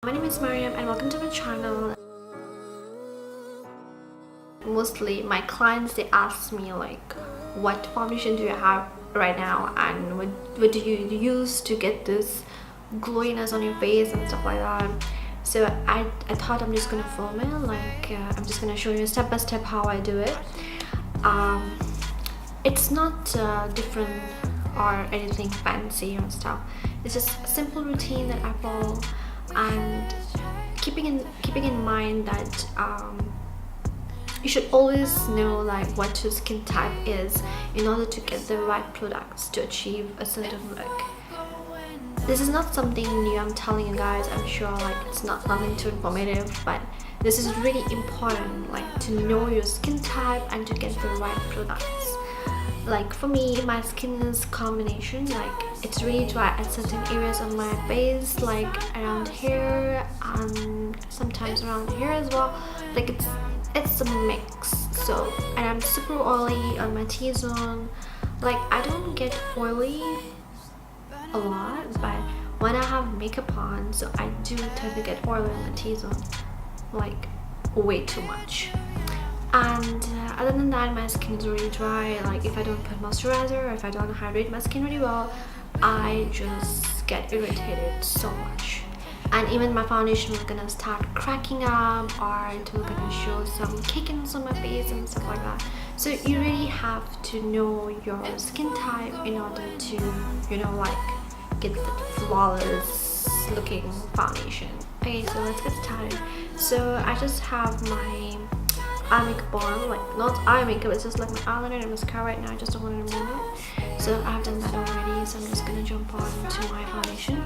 My name is Mariam and welcome to my channel. Mostly my clients, they ask me like, what foundation do you have right now and what do you use to get this glowiness on your face and stuff like that. So I thought I'm just gonna film it, like I'm just gonna show you step by step how I do it. It's not different or anything fancy and stuff. It's just a simple routine that I follow, and keeping in mind that you should always know like what your skin type is in order to get the right products to achieve a certain look. This is not something new, I'm telling you guys. I'm sure like it's not nothing too informative, but this is really important, like to know your skin type and to get the right products. Like for me, my skin is combination, like it's really dry at certain areas on my face, like around here and sometimes around here as well. Like it's a mix. So, and I'm super oily on my T-zone. Like I don't get oily a lot, but when I have makeup on, so I do tend to get oily on my T-zone, like way too much. And other than that, my skin is really dry. Like if I don't put moisturizer or if I don't hydrate my skin really well, I just get irritated so much. And even my foundation is gonna start cracking up, or it will gonna show some cakings on my face and stuff like that. So you really have to know your skin type in order to, you know, like get the flawless looking foundation. Okay, so let's get started. So I just have my eye makeup on, like not eye makeup, it's just like my eyeliner and mascara right now. I just don't want to remove it, so I've done that already. So I'm just gonna jump on to my foundation.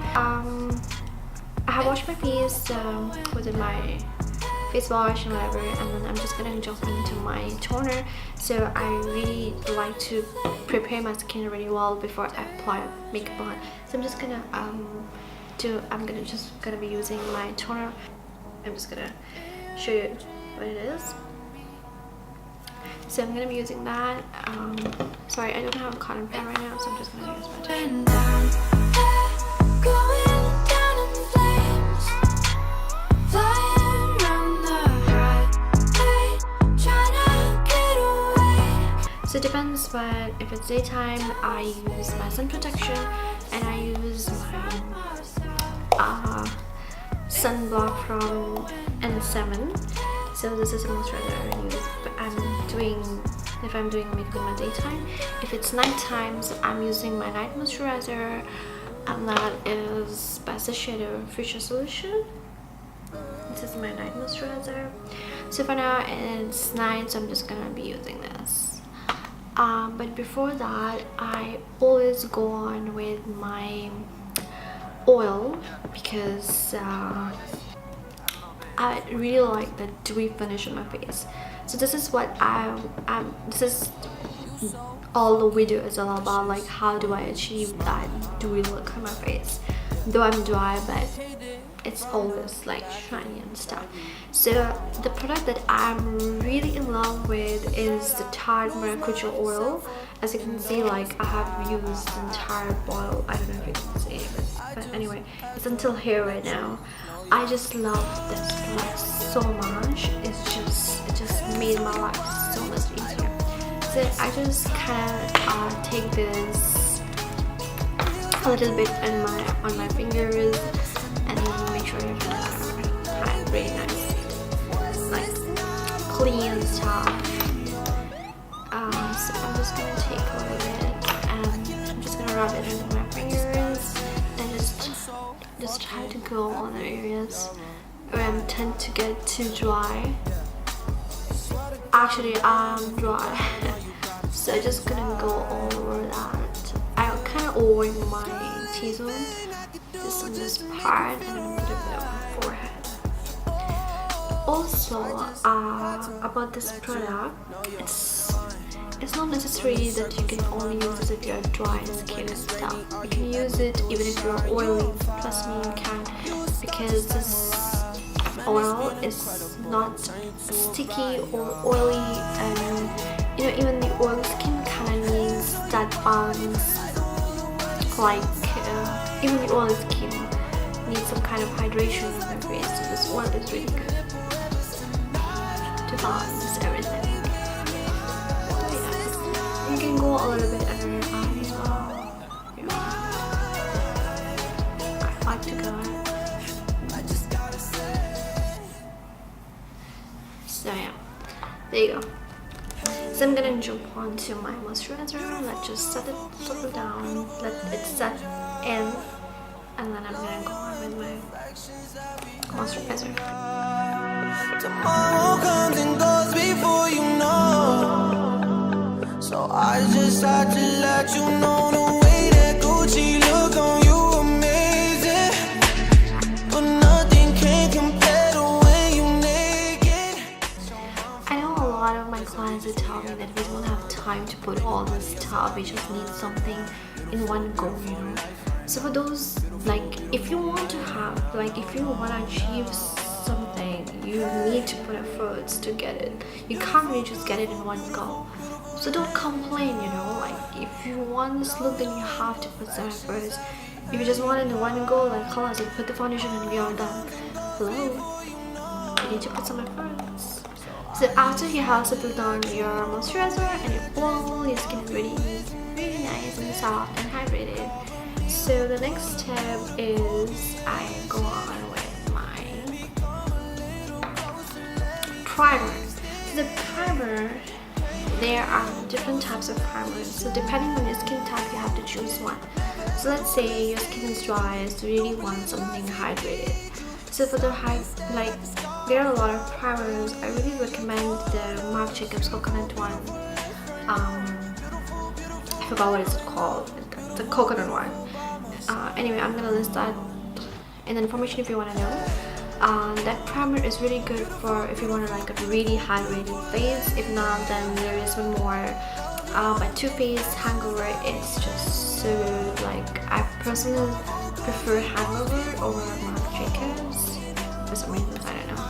I have washed my face with my face wash and whatever, and then I'm just gonna jump into my toner. So I really like to prepare my skin really well before I apply makeup on. So I'm just gonna just gonna be using my toner. I'm just gonna show you what it is. So I'm gonna be using that. Sorry, I don't have a cotton pad right now, so I'm just gonna use my toner. So it depends, but if it's daytime, I use my sun protection and I use my sunblock from N7. So this is the moisturizer I use, but if I'm doing makeup in my daytime. If it's nighttime, so I'm using my night moisturizer, and that is by Shiseido Future Solution. This is my night moisturizer. So for now it's night, so I'm just gonna be using this. But before that, I always go on with my oil because I really like the dewy finish on my face. So this is what this is all the video is all about, like how do I achieve that dewy look on my face. Though I'm dry, but it's always like shiny and stuff. So the product that I'm really in love with is the Tarte Maracuja oil. As you can see, like I have used the entire bottle. I don't know if you can see it, but anyway, it's until here right now. I just love this product so much. It just made my life so much easier. So I just kind of take this a little bit on my fingers and then make sure everything is really nice, like clean stuff. So I'm just gonna take a little bit and I'm just gonna rub it into my fingers and just try to go on the areas where I tend to get too dry. Actually, I'm dry. So I'm just gonna go all over that. I kind of oil my T-zone, just on this part, and a little bit on my forehead. Also, about this product, it's not necessary that you can only use it if you're dry skin and stuff. You can use it even if you're oily. Trust me, you can, because this oil is not sticky or oily, and you know, even the oily skin kind of needs that balance. Like even the oily skin need some kind of hydration on my face. So this one is really good to balance everything. You can go a little bit under your eyes as well. You know, I like to go. So yeah, there you go. So I'm gonna jump onto my moisturizer. Let's just set it down, let it set in, and then I'm gonna go on with my moisturizer. Tomorrow comes and goes before you know. So I just had to let you know the way that Gucci look on you amazing. But nothing can compare to when you naked. I know a lot of my clients are telling me that we don't have time to put all this stuff. We just need something in one go, you know. So for those, like, if you want to have, like, if you want to achieve something, you need to put efforts to get it. You can't really just get it in one go. So don't complain, you know, like, if you want this look, then you have to put some efforts. If you just want it in one go, like, halas, you put the foundation and we are done. Hello, you need to put some efforts. So after you have settled down your moisturizer and your oil, your skin is really nice and soft and hydrated. So the next step is I go on with my primer. So the primer, there are different types of primers. So depending on your skin type, you have to choose one. So let's say your skin is dry, so you really want something hydrated. So for the like, there are a lot of primers. I really recommend the Marc coconut one. I forgot what it's called. The coconut one. Anyway, I'm gonna list that in the information if you want to know. That primer is really good for if you want to like a really hydrated face. If not, then there is one more by Too Faced Hangover. It's just so good. Like, I personally prefer Hangover over Marc Jacobs for some reason, I don't know.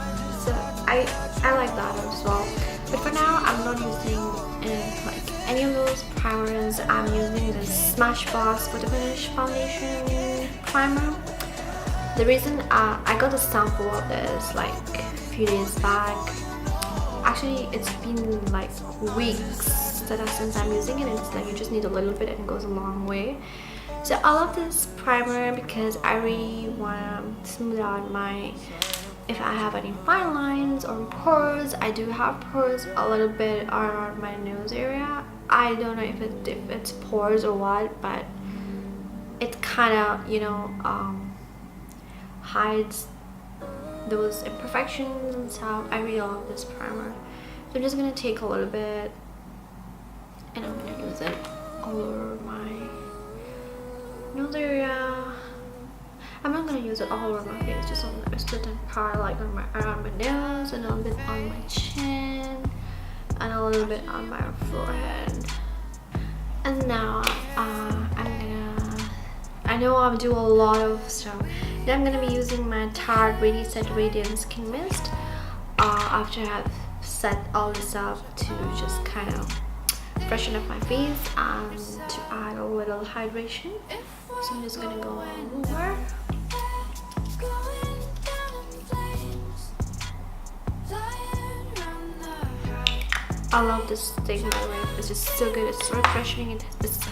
So I like that as well. But for now, I'm not using like any of those primers. I'm using the Smashbox Photo Finish Foundation Primer. The reason I got a sample of this like a few days back. Actually, it's been like weeks since I'm using it. It's like you just need a little bit and it goes a long way. So I love this primer because I really want to smooth out my, if I have any fine lines or pores. I do have pores a little bit around my nose area. I don't know if it's pores or what, but it kind of, you know, hides those imperfections and stuff. I really love this primer. So I'm just gonna take a little bit and I'm gonna use it all over my nose area. I'm not gonna use it all over my face, just on a certain part, like on around my nose and a little bit on my chin and a little bit on my forehead. And now I know I do a lot of stuff. Now I'm gonna be using my Tarte Radiant Skin Mist after I have set all this up to just kind of freshen up my face and to add a little hydration. So I'm just gonna go over. I love this stick, by the way. It's just so good. It's so refreshing. It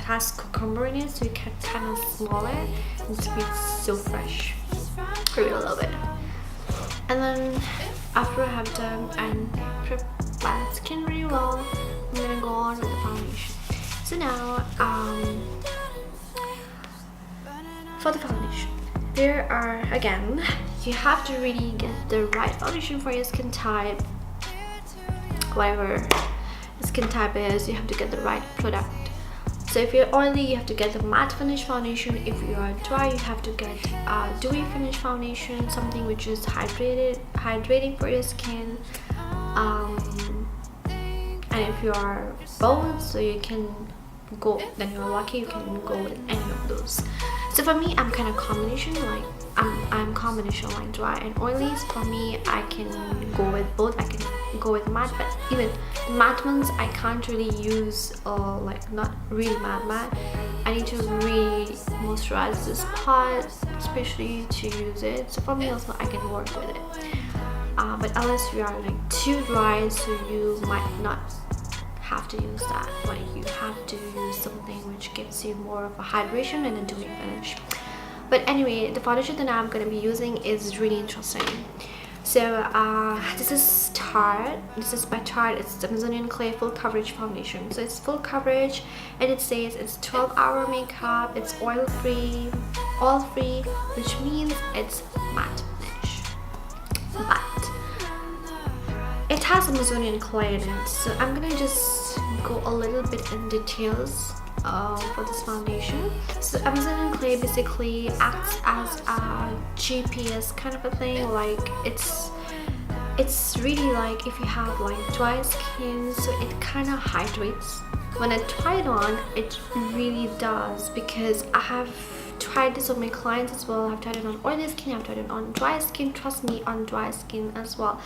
has cucumber in it, so you can kind of smell it. It's so fresh. I really love it. And then after I have done and prepped my skin really well, I'm gonna go on with the foundation. So now, for the foundation, there are, again, you have to really get the right foundation for your skin type. Whatever skin type is, you have to get the right product. So if you're oily, you have to get the matte finish foundation. If you are dry, you have to get dewy finish foundation, something which is hydrating for your skin. And if you are bold, so you can go, then you're lucky, you can go with any of those. So for me, I'm kind of combination. Like, I'm combination like dry and oily. So for me, I can go with both. I can go with matte, but even matte ones I can't really use, like not really matte. I need to really moisturize this part, especially to use it. So for me also, I can work with it. But unless you are like too dry, so you might not have to use that. Like you have to use something which gives you more of a hydration and a dewy finish. But anyway, the foundation that I'm going to be using is really interesting. So this is Tarte. This is by Tarte. It's the Amazonian Clay Full Coverage Foundation. So it's full coverage, and it says it's 12-hour makeup. It's oil free, which means it's matte finish. But it has Amazonian clay in it, so I'm gonna just go a little bit in details for this foundation. So Amazonian clay basically acts as a GPS kind of a thing. Like it's really like if you have like dry skin, so it kind of hydrates. When I try it on, it really does, because I have tried this on my clients as well. I've tried it on oily skin, I've tried it on dry skin, trust me, on dry skin as well.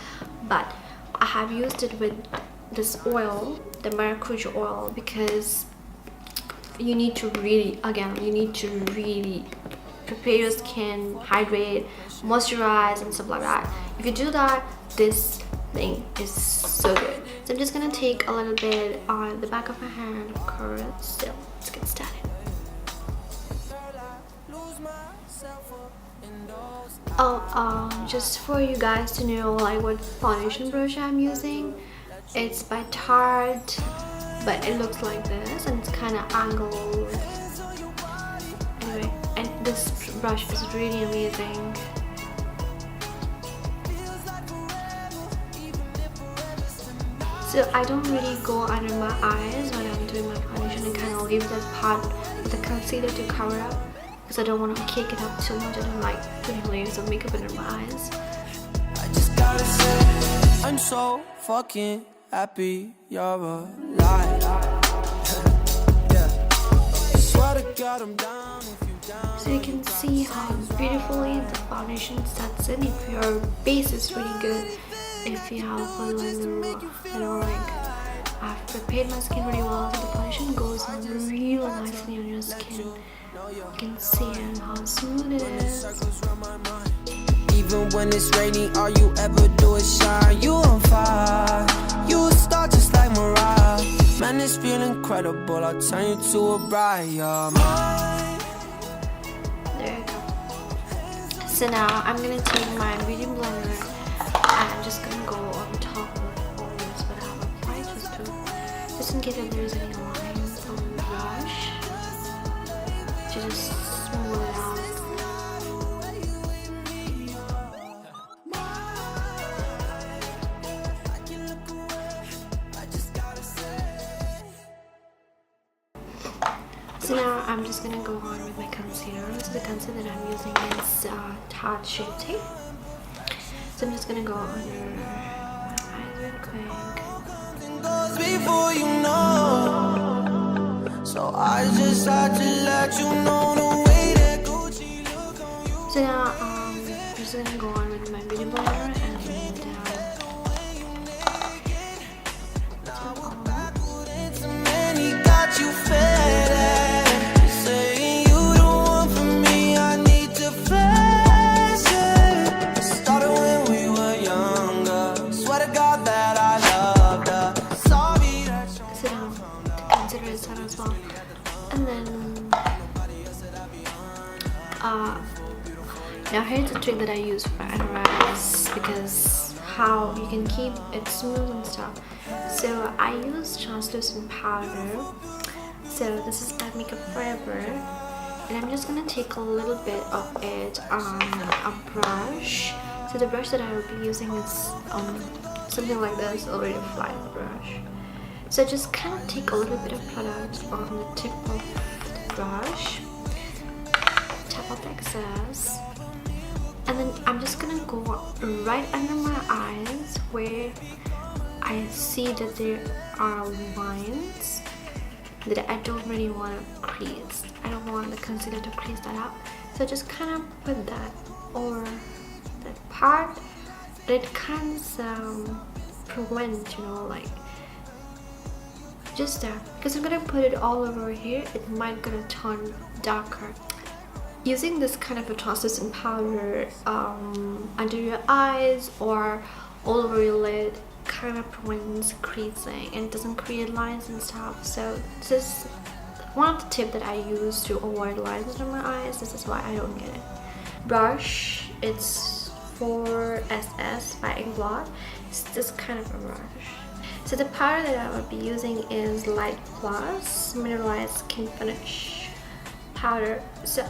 But I have used it with this oil, the Maracuja oil, because you need to really, prepare your skin, hydrate, moisturize and stuff like that. If you do that, this thing is so good. So I'm just gonna take a little bit on the back of my hand, of course. So let's get started. Just for you guys to know like what foundation brush I'm using, it's by Tarte, but it looks like this and it's kind of angled. Anyway, and this brush is really amazing. So I don't really go under my eyes when I'm doing my foundation, and kind of leave that part with the concealer to cover up, because I don't want to cake it up too much. I don't like putting layers of makeup under my eyes. I just gotta say, I'm so fucking happy you're alive. Yeah. I swear to God I'm down if you down. So you can see how beautifully the foundation sets in. If your base is really good, if you have a liner, like I've prepared my skin really well, so the foundation goes on really nicely on your skin. You can see how smooth it is. Even when it's rainy, all you ever do is shine. You on fire, you a star just like Mariah. Man, this feel incredible, I'll turn you to a bride. There you go. So now I'm gonna take my beauty blender and I'm just gonna go on top of all this, but I have applied just in case if there's any lines on the brush, to just smooth it out. So now I'm just gonna go on with my concealer. So the concealer that I'm using is Tarts Shape. So I'm just gonna go under my eyes real quick. Before you know, so I just had to let you know the way that Gucci look on you. So now I'm just gonna go on with my beauty blender and You fed saying you don't want for me, I need to flash it. Started when we were younger, swear to God that I loved her. Sorry that you're sit down, the concealer is done as well. And then now here's the trick that I use for under eyes, because how you can keep it smooth and stuff. So I use translucent powder. So this is by Makeup Forever, and I'm just gonna take a little bit of it on a brush. So the brush that I will be using is something like this, already flat brush. So just kind of take a little bit of product on the tip of the brush, tap off the excess, and then I'm just gonna go right under my eyes where I see that there are lines that I don't really want to crease. I don't want the concealer to crease that up. So just kind of put that or that part that can prevent, you know, like just that, because I'm gonna put it all over here, it might gonna turn darker. Using this kind of a translucent powder under your eyes or all over your lid kind of prevents creasing and doesn't create lines and stuff. So this is one of the tips that I use to avoid lines under my eyes. This is why I don't get it. Brush, it's for SS by Inglot. It's this kind of a brush. So the powder that I will be using is Light Plus Mineralized Skin Finish powder. So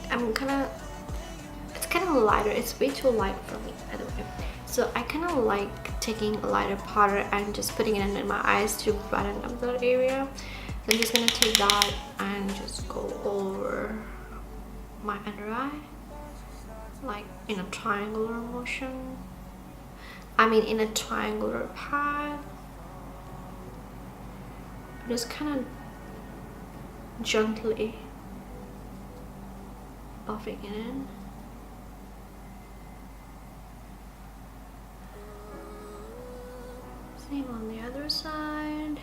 it's kind of lighter. It's way too light for me, by the way. So I kind of like taking a lighter powder and just putting it in my eyes to brighten up that area. So I'm just gonna take that and just go over my under eye, like in a triangular motion. I mean in a triangular path. Just kind of gently buffing it in. Same on the other side.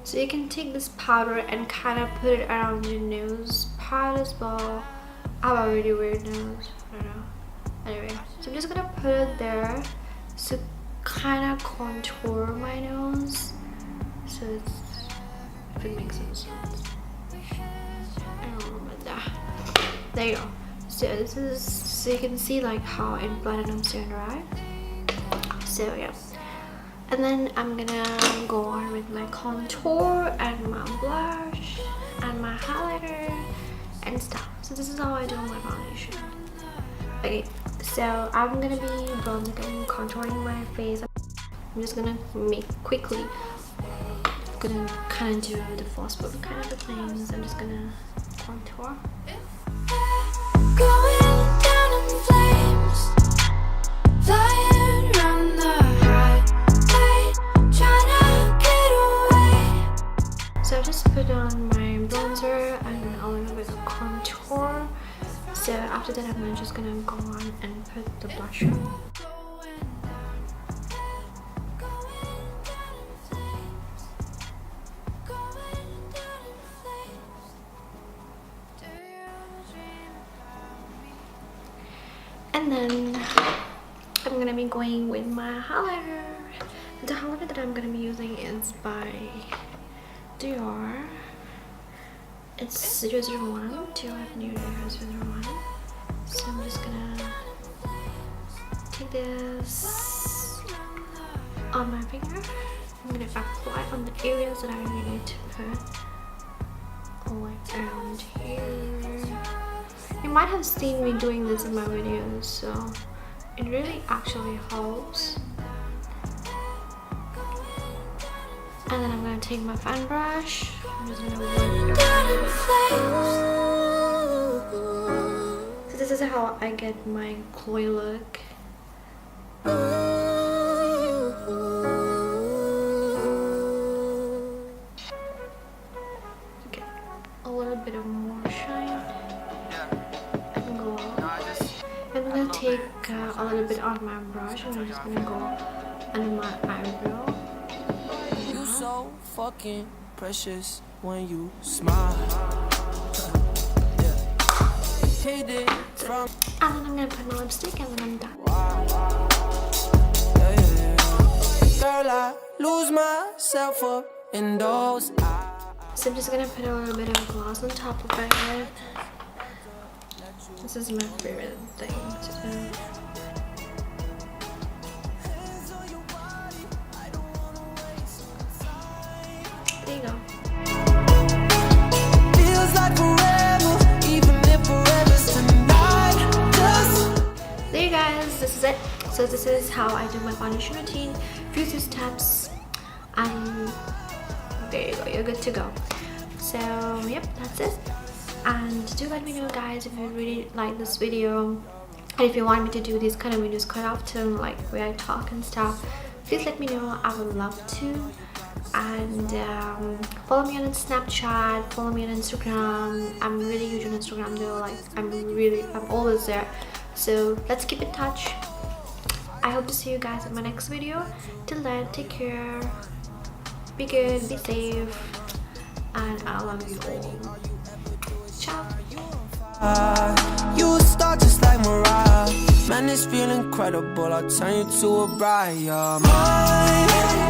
So you can take this powder and kind of put it around your nose part as well. I have a really weird nose, I don't know. Anyway, so I'm just gonna put it there to kind of contour my nose. So it's, if it makes any sense. I don't know about that. There you go. So this is, so you can see like how it blended up your under eye. So yeah. And then I'm gonna go on with my contour and my blush and my highlighter and stuff. So this is how I do my foundation. Okay, so I'm gonna be bronzing and contouring my face. I'm just gonna make quickly. I'm gonna kind of do the false book kind of things. I'm just gonna contour. Going down in flames, flying around the highway, trying to get away. So I just put on my bronzer and a little bit of contour. So after that, I'm just gonna go on and put the blush on. And then I'm gonna be going with my highlighter. The highlighter that I'm gonna be using is by Dior. It's 001. Dior New Year 001. So I'm just gonna take this on my finger. I'm gonna apply on the areas that I really need to put, like around here. You might have seen me doing this in my videos, so it really actually helps. And then I'm gonna take my fan brush. I'm just gonna work around. So this is how I get my glowy look. Get a little bit of more shine. And go out. I'm gonna take a little bit on my brush and I'm just gonna go under my eyebrow. You so fucking precious when you smile. Hit it from. And then I'm gonna put my lipstick and then I'm done. Girl, I lose myself up in those eyes. So I'm just gonna put a little bit of gloss on top of my head. This is my favorite thing to do. There you go. Feels like forever, even if forever's tonight. Just There you guys, this is it. So this is how I do my foundation routine. Few steps and there you go, you're good to go. So yep, that's it. And do let me know guys if you really like this video and if you want me to do these kind of videos quite often, like where I talk and stuff. Please let me know, I would love to. And follow me on Snapchat, follow me on Instagram. I'm really huge on Instagram though, like I'm always there. So let's keep in touch. I hope to see you guys in my next video. Till then, take care, be good, be safe, and I love you all. Ciao. You a star just like Mariah. Man, this feel incredible. I'll turn you to a bride. You're mine.